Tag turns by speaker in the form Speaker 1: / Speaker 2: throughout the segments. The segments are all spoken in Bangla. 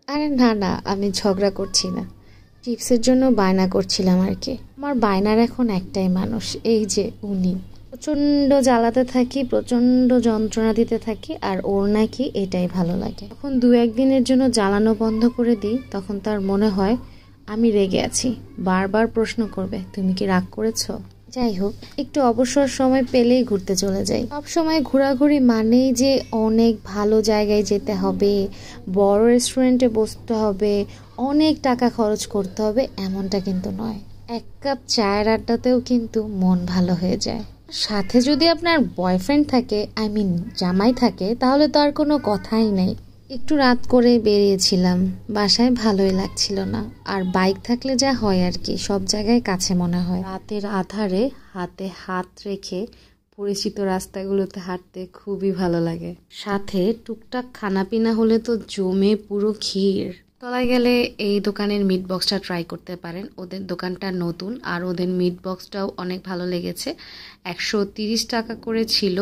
Speaker 1: আরে না না, আমি ঝগড়া করছি না, চিপসের জন্য বায়না করছিলাম আর কি। আমার বায়নার এখন একটাই মানুষ, এই যে উনি। প্রচণ্ড জ্বালাতে থাকি, প্রচণ্ড যন্ত্রণা দিতে থাকি, আর ওর নাকি এটাই ভালো লাগে। তখন দু একদিনের জন্য জ্বালানো বন্ধ করে দিই, তখন তার মনে হয় আমি রেগে আছি, বারবার প্রশ্ন করবে তুমি কি রাগ করেছো। যাই হোক, একটু অবসর সময় পেলেই ঘুরতে চলে যাই। সব সময় ঘোরাঘুরি মানেই যে অনেক ভালো জায়গায় যেতে হবে, বড় রেস্টুরেন্টে বসতে হবে, অনেক টাকা খরচ করতে হবে, এমনটা কিন্তু নয়। এক কাপ চায়ের আড্ডাতেও কিন্তু মন ভালো হয়ে যায়। সাথে যদি আপনার বয়ফ্রেন্ড থাকে, আই মিন জামাই থাকে, তাহলে তো আর কোনো কথাই নেই। একটু রাত করে বেরিয়েছিলাম, বাসায় ভালোই লাগছিল না। আর বাইক থাকলে যা হয় আর কি, সব জায়গায় কাছে মনে হয়। রাতের আধারে হাতে হাত রেখে পরিচিত রাস্তাগুলোতে হাঁটতে খুবই ভালো লাগে। সাথে টুকটাক খানাপিনা হলে তো জমে পুরো ক্ষীর। তলায় গেলে এই দোকানের মিট বক্সটা ট্রাই করতে পারেন। ওদের দোকানটা নতুন আর ওদের মিট বক্সটাও অনেক ভালো লেগেছে। 130 টাকা করে ছিল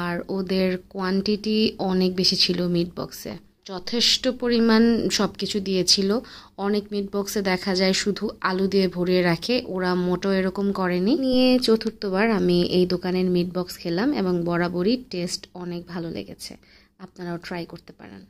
Speaker 1: আর ওদের কোয়ান্টিটি অনেক বেশি ছিল মিট বক্সে। যথেষ্ট পরিমাণ সব কিছু দিয়েছিল। অনেক মিট বক্সে দেখা যায় শুধু আলু দিয়ে ভরিয়ে রাখে, ওরা মোটো এরকম করেনি। নিয়ে চতুর্থবার আমি এই দোকানের মিট বক্স খেলাম এবং বরাবরই টেস্ট অনেক ভালো লেগেছে। আপনারাও ট্রাই করতে পারেন।